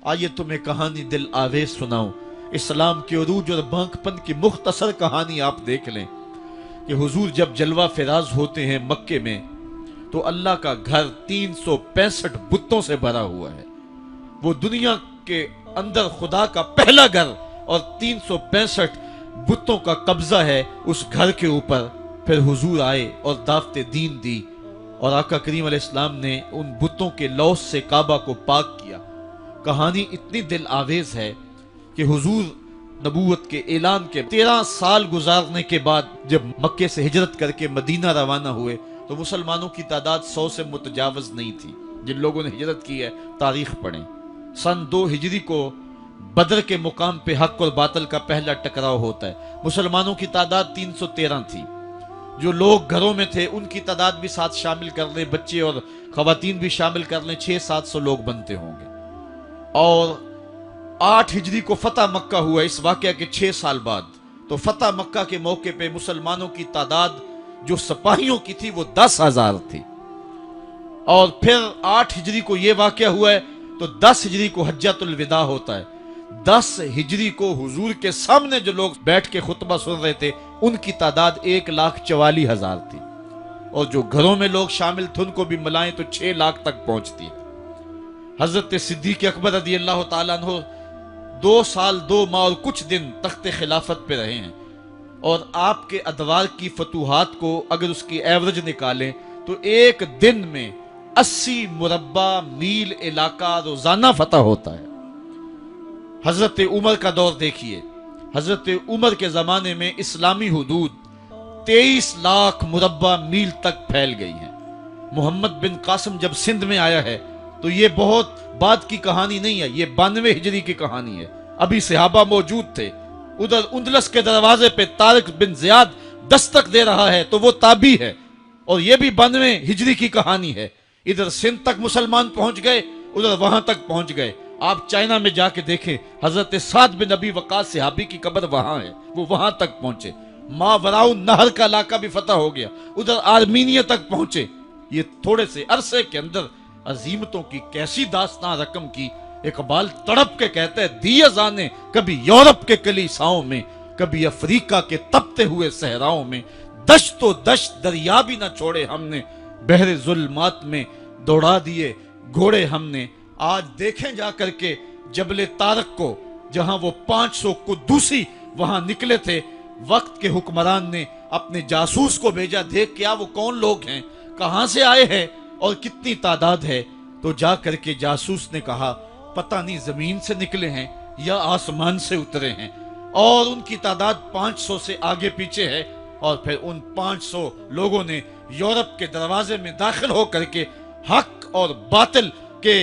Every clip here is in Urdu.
آئیے تمہیں کہانی دل آویز سناؤں، اسلام کے عروج اور بانک پن کی مختصر کہانی آپ دیکھ لیں کہ حضور جب جلوہ فراز ہوتے ہیں مکے میں تو اللہ کا گھر 365 بتوں سے بھرا ہوا ہے۔ وہ دنیا کے اندر خدا کا پہلا گھر اور 365 بتوں کا قبضہ ہے اس گھر کے اوپر۔ پھر حضور آئے اور دعوت دین دی اور آقا کریم علیہ السلام نے ان بتوں کے لوث سے کعبہ کو پاک کیا۔ کہانی اتنی دل آویز ہے کہ حضور نبوت کے اعلان کے 13 سال گزارنے کے بعد جب مکے سے ہجرت کر کے مدینہ روانہ ہوئے تو مسلمانوں کی تعداد 100 سے متجاوز نہیں تھی۔ جن لوگوں نے ہجرت کی ہے تاریخ پڑھیں۔ سن 2 ہجری کو بدر کے مقام پہ حق اور باطل کا پہلا ٹکراؤ ہوتا ہے۔ مسلمانوں کی تعداد 313 تھی۔ جو لوگ گھروں میں تھے ان کی تعداد بھی ساتھ شامل کر لیں، بچے اور خواتین بھی شامل کر لیں، 600-700 لوگ بنتے ہوں گے۔ اور 8 ہجری کو فتح مکہ ہوا اس واقعہ کے 6 سال بعد۔ تو فتح مکہ کے موقع پہ مسلمانوں کی تعداد جو سپاہیوں کی تھی وہ 10,000 تھی۔ اور پھر 8 ہجری کو یہ واقعہ ہوا ہے تو 10 ہجری کو حجۃ الوداع ہوتا ہے۔ 10 ہجری کو حضور کے سامنے جو لوگ بیٹھ کے خطبہ سن رہے تھے ان کی تعداد 1,44,000 تھی، اور جو گھروں میں لوگ شامل تھے ان کو بھی ملائیں تو 6 لاکھ تک پہنچتی ہے۔ حضرت صدیق اکبر رضی اللہ تعالیٰ عنہ 2 سال 2 ماہ اور کچھ دن تخت خلافت پہ رہے ہیں، اور آپ کے ادوار کی فتوحات کو اگر اس کی ایوریج نکالیں تو ایک دن میں 80 مربع میل علاقہ روزانہ فتح ہوتا ہے۔ حضرت عمر کا دور دیکھیے، حضرت عمر کے زمانے میں اسلامی حدود 23 لاکھ مربع میل تک پھیل گئی ہیں۔ محمد بن قاسم جب سندھ میں آیا ہے تو یہ بہت بعد کی کہانی نہیں ہے، یہ 92 ہجری کی کہانی ہے۔ ابھی صحابہ موجود تھے۔ ادھر اندلس کے دروازے پہ طارق بن زیاد دستک دے رہا ہے تو وہ تابعی ہے، اور یہ بھی 92 ہجری کی کہانی ہے۔ ادھر سندھ تک مسلمان پہنچ گئے، ادھر وہاں تک پہنچ گئے۔ آپ چائنا میں جا کے دیکھیں، حضرت سعد بن ابی وقاص صحابی کی قبر وہاں ہے، وہ وہاں تک پہنچے۔ ماوراء نہر کا علاقہ بھی فتح ہو گیا، ادھر آرمینیا تک پہنچے۔ یہ تھوڑے سے عرصے کے اندر عظیمتوں کی کیسی داستان رقم کی۔ اقبال تڑپ کے کہتا ہے، دی ازانے کبھی یورپ کے کلیساؤں میں، کبھی افریقہ کے تپتے ہوئے صحراؤں میں، دشت و دشت دریا بھی نہ چھوڑے ہم نے، بحر ظلمات میں دوڑا دیے گھوڑے ہم نے۔ آج دیکھیں جا کر کے جبل طارق کو، جہاں وہ 500 قدوسی وہاں نکلے تھے، وقت کے حکمران نے اپنے جاسوس کو بھیجا، دیکھ کیا وہ کون لوگ ہیں، کہاں سے آئے ہیں اور کتنی تعداد ہے۔ تو جا کر کے جاسوس نے کہا پتہ نہیں زمین سے نکلے ہیں یا آسمان سے اترے ہیں، اور ان کی تعداد 500 سے آگے پیچھے ہے۔ اور پھر ان 500 لوگوں نے یورپ کے دروازے میں داخل ہو کر کے حق اور باطل کے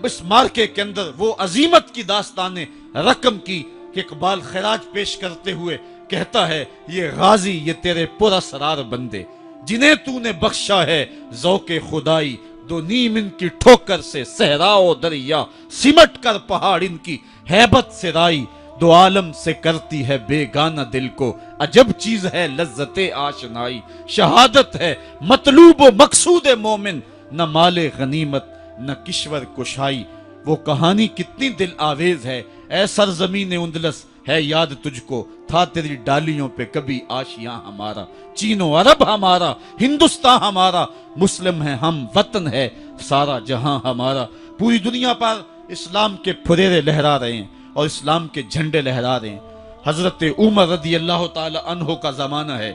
اس مارکے کے اندر وہ عظیمت کی داستانیں رقم کی کہ اقبال خراج پیش کرتے ہوئے کہتا ہے، یہ غازی یہ تیرے پر اسرار بندے جنہیں تو نے بخشا ہے ذوق خدائی، دو نیم ان کی ٹھوکر سے صحرا و دریا، سمٹ کر پہاڑ ان کی ہیبت سے رائی، دو عالم سے کرتی ہے بیگانہ دل کو، عجب چیز ہے لذت آشنائی، شہادت ہے مطلوب و مقصود مومن، نہ مال غنیمت نہ کشور کشائی۔ وہ کہانی کتنی دل آویز ہے۔ اے سرزمین اندلس ہے یاد تجھ کو، تھا تیری ڈالیوں پہ کبھی آشیاں ہمارا، چین و عرب ہمارا، ہندوستان ہمارا، مسلم ہے ہم، وطن ہے سارا جہاں ہمارا۔ پوری دنیا پر اسلام کے پھریرے لہرا رہے ہیں اور اسلام کے جھنڈے لہرا رہے ہیں۔ حضرت عمر رضی اللہ تعالی عنہ کا زمانہ ہے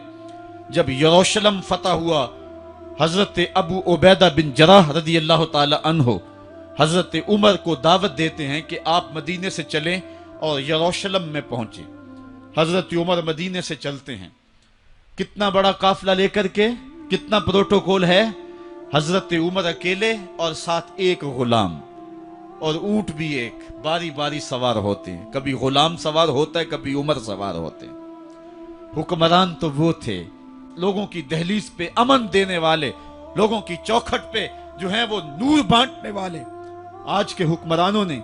جب یروشلم فتح ہوا۔ حضرت ابو عبیدہ بن جراح رضی اللہ تعالی عنہ حضرت عمر کو دعوت دیتے ہیں کہ آپ مدینے سے چلیں اور یروشلم میں پہنچیں۔ حضرت عمر مدینے سے چلتے ہیں، کتنا بڑا قافلہ لے کر کے، کتنا پروٹوکول ہے۔ حضرت عمر اکیلے اور ساتھ ایک غلام، اور اونٹ بھی ایک، باری باری سوار ہوتے ہیں، کبھی غلام سوار ہوتا ہے کبھی عمر سوار ہوتے ہیں۔ حکمران تو وہ تھے لوگوں کی دہلیز پہ امن دینے والے، لوگوں کی چوکھٹ پہ جو ہیں وہ نور بانٹنے والے۔ آج کے حکمرانوں نے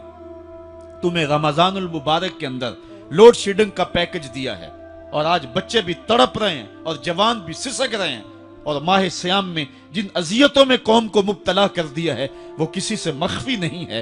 تمہیں رمضان المبارک کے اندر لوڈ شیڈنگ کا پیکج دیا ہے، اور آج بچے بھی تڑپ رہے ہیں اور جوان بھی سسک رہے ہیں، اور ماہ سیام میں جن اذیتوں میں قوم کو مبتلا کر دیا ہے وہ کسی سے مخفی نہیں ہے۔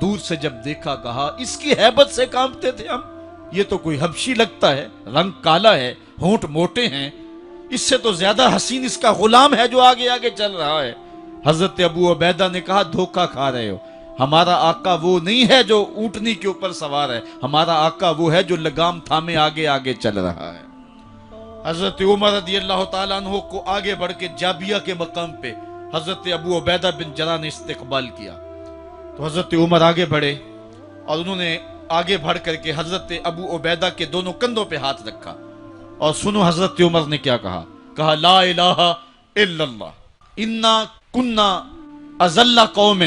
دور سے جب دیکھا کہا اس کی ہیبت سے کانپتے تھے ہم، یہ تو کوئی حبشی لگتا ہے، رنگ کالا ہے، ہونٹ موٹے ہیں، اس سے تو زیادہ حسین اس کا غلام ہے جو آگے آگے چل رہا ہے۔ حضرت ابو عبیدہ نے کہا دھوکہ کھا رہے ہو، ہمارا آقا وہ نہیں ہے جو اونٹنی کے اوپر سوار ہے، ہمارا آقا وہ ہے جو لگام تھامے آگے آگے چل رہا ہے۔ حضرت عمر رضی اللہ تعالیٰ عنہ کو آگے بڑھ کے جابیہ کے مقام پہ حضرت ابو عبیدہ بن جراح نے استقبال کیا، تو حضرت عمر آگے بڑھے اور انہوں نے آگے بڑھ کر کے حضرت ابو عبیدہ کے دونوں کندھوں پہ ہاتھ رکھا، اور سنو حضرت عمر نے کیا کہا لا الہ الا اللہ انا کنا اذل قوم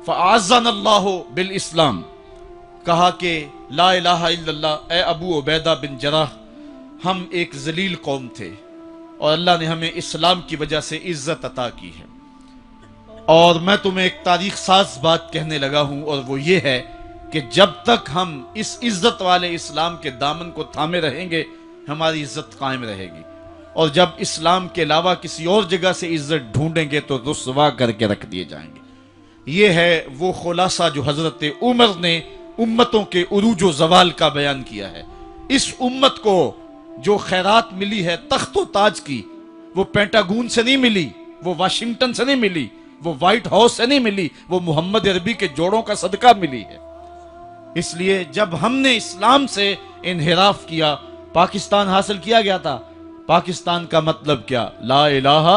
فاعزنا اللہ بالاسلام، کہا کہ لا الہ الا اللہ، اے ابو عبیدہ بن جراح، ہم ایک ذلیل قوم تھے اور اللہ نے ہمیں اسلام کی وجہ سے عزت عطا کی ہے۔ اور میں تمہیں ایک تاریخ ساز بات کہنے لگا ہوں، اور وہ یہ ہے کہ جب تک ہم اس عزت والے اسلام کے دامن کو تھامے رہیں گے ہماری عزت قائم رہے گی، اور جب اسلام کے علاوہ کسی اور جگہ سے عزت ڈھونڈیں گے تو رسوا کر کے رکھ دیے جائیں گے۔ یہ ہے وہ خلاصہ جو حضرت عمر نے امتوں کے عروج و زوال کا بیان کیا ہے۔ اس امت کو جو خیرات ملی ہے تخت و تاج کی، وہ پینٹاگون سے نہیں ملی، وہ واشنگٹن سے نہیں ملی، وہ وائٹ ہاؤس سے نہیں ملی، وہ محمد عربی کے جوڑوں کا صدقہ ملی ہے۔ اس لیے جب ہم نے اسلام سے انحراف کیا، پاکستان حاصل کیا گیا تھا، پاکستان کا مطلب کیا؟ لا الہ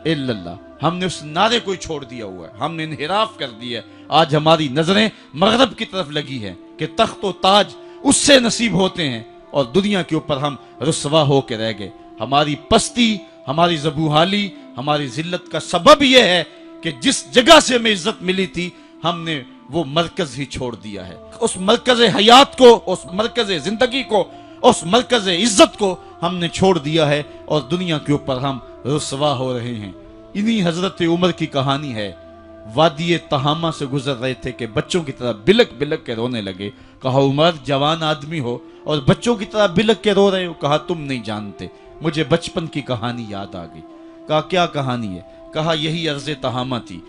الا اللہ، ہم نے اس نعرے کو چھوڑ دیا ہوا ہے، ہم نے انحراف کر دیا ہے۔ آج ہماری نظریں مغرب کی طرف لگی ہیں کہ تخت و تاج اس سے نصیب ہوتے ہیں، اور دنیا کے اوپر ہم رسوا ہو کے رہ گئے۔ ہماری پستی، ہماری زبوحالی، ہماری ذلت کا سبب یہ ہے کہ جس جگہ سے ہمیں عزت ملی تھی ہم نے وہ مرکز ہی چھوڑ دیا ہے۔ اس مرکز حیات کو، اس مرکز زندگی کو، اس مرکز عزت کو ہم نے چھوڑ دیا ہے، اور دنیا کے اوپر ہم رسوا ہو رہے ہیں۔ انہی حضرت عمر کی کہانی ہے۔ وادی تہامہ سے گزر رہے تھے کہ بچوں کی طرح بلک بلک کے رونے لگے۔ کہا عمر جوان آدمی ہو اور بچوں کی طرح بلک کے رو رہے ہو؟ کہا تم نہیں جانتے، مجھے بچپن کی کہانی یاد آ گئی۔ کہا کیا کہانی ہے؟ کہا یہی عرض تہامہ تھی،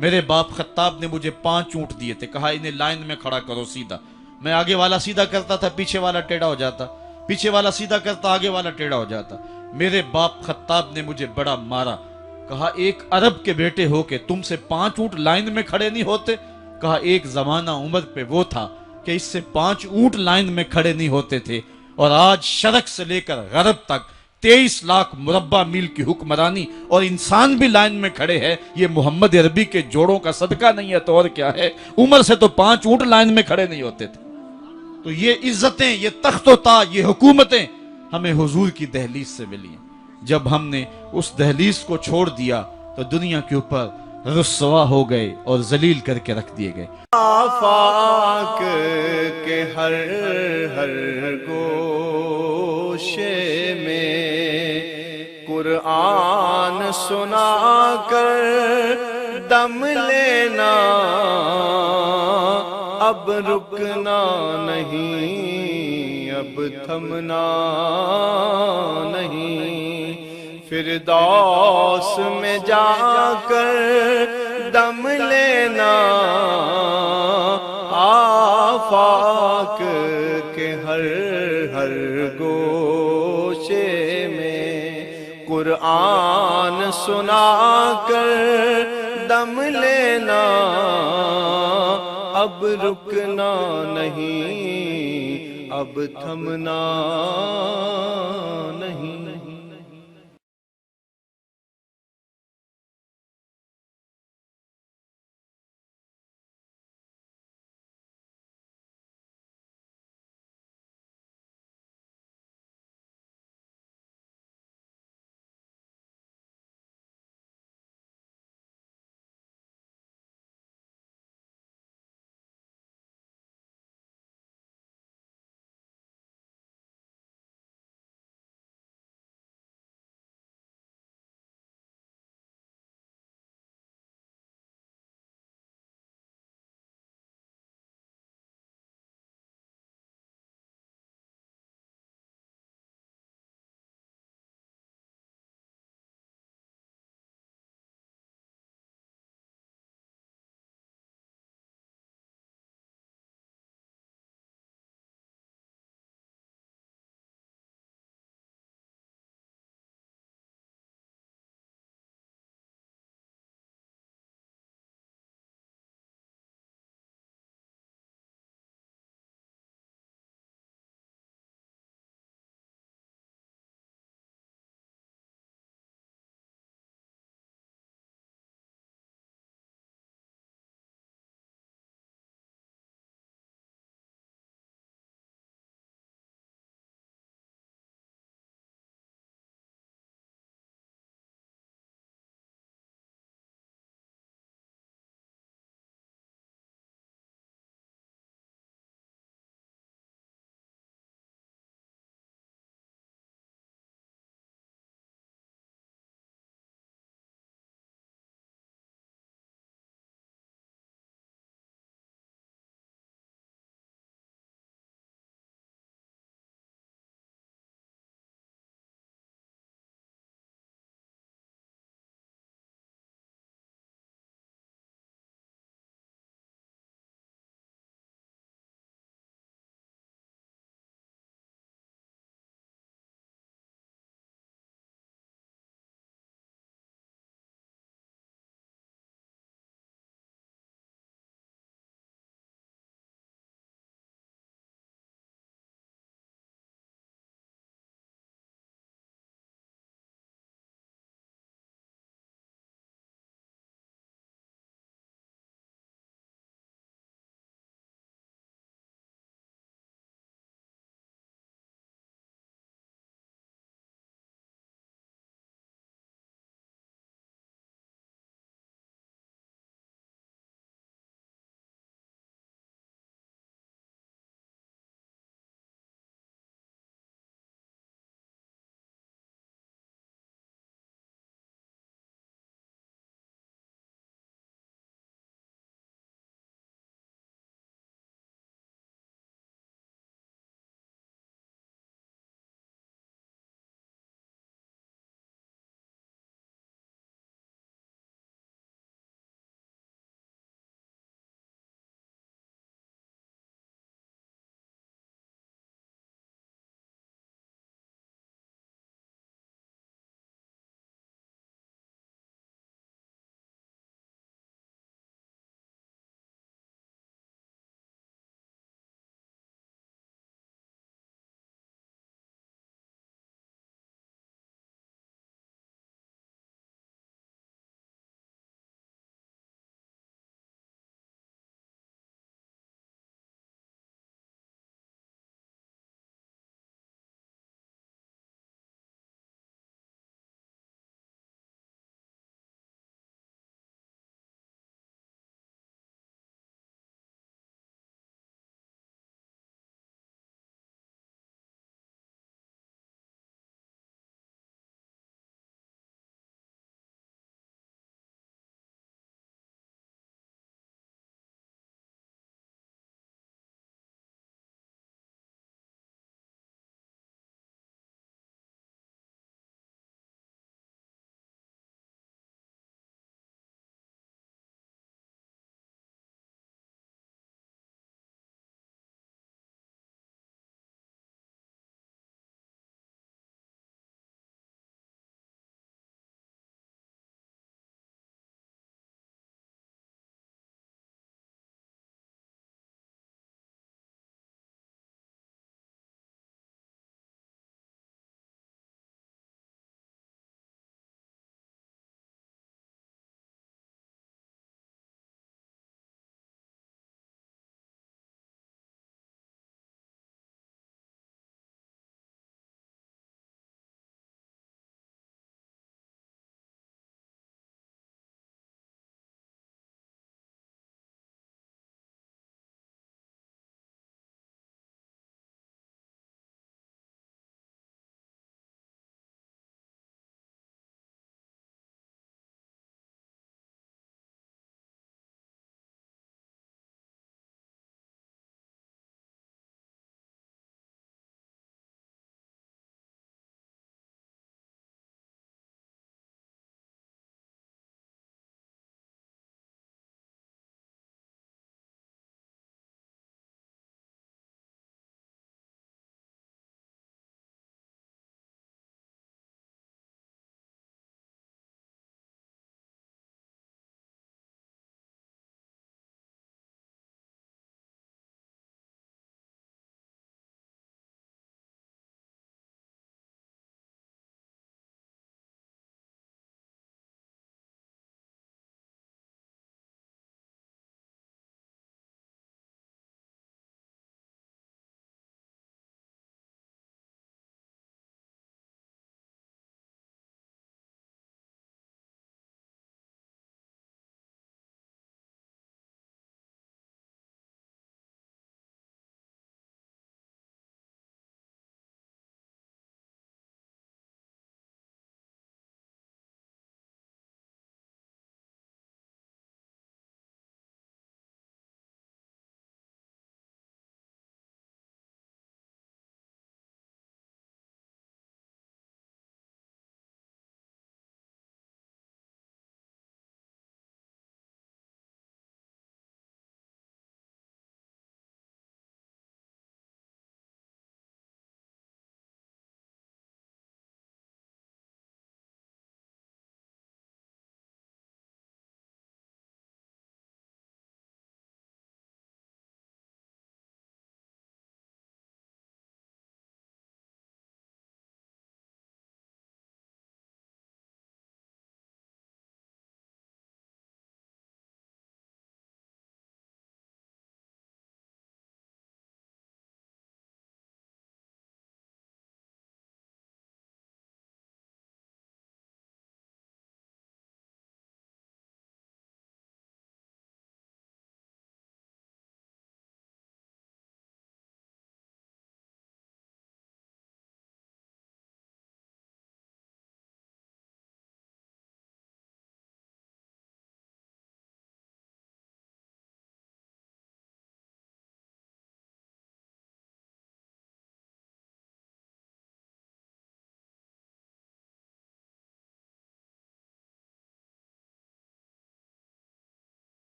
میرے باپ خطاب نے مجھے 5 اونٹ دیے تھے، کہا انہیں لائن میں کھڑا کرو سیدھا۔ میں آگے والا سیدھا کرتا تھا، پیچھے والا ٹیڑھا ہو جاتا، پیچھے والا سیدھا کرتا، آگے والا ٹیڑھا ہو جاتا۔ میرے باپ خطاب نے مجھے بڑا مارا۔ کہا ایک عرب کے بیٹے ہو کہ تم سے 5 اونٹ لائن میں کھڑے نہیں ہوتے؟ کہا ایک زمانہ عمر پہ وہ تھا کہ اس سے 5 اونٹ لائن میں کھڑے نہیں ہوتے تھے، اور آج شرق سے لے کر غرب تک 23 لاکھ مربع میل کی حکمرانی، اور انسان بھی لائن میں کھڑے ہیں۔ یہ محمد عربی کے جوڑوں کا صدقہ نہیں ہے تو اور کیا ہے؟ عمر سے تو 5 اونٹ لائن میں کھڑے نہیں ہوتے تھے۔ تو یہ عزتیں، یہ تخت و تاج، یہ حکومتیں ہمیں حضور کی دہلیز سے ملی ہیں۔ جب ہم نے اس دہلیز کو چھوڑ دیا تو دنیا کے اوپر رسوا ہو گئے اور ذلیل کر کے رکھ دیے گئے۔ آفاق کے ہر ہر گوشے میں قرآن سنا کر دم لینا، اب رکنا نہیں، اب تھمنا نہیں، فردوس میں جا کر دم لینا، آفاق کے ہر ہر گوشے میں قرآن سنا کر دم لینا، اب رکنا نہیں، اب تھمنا نہیں۔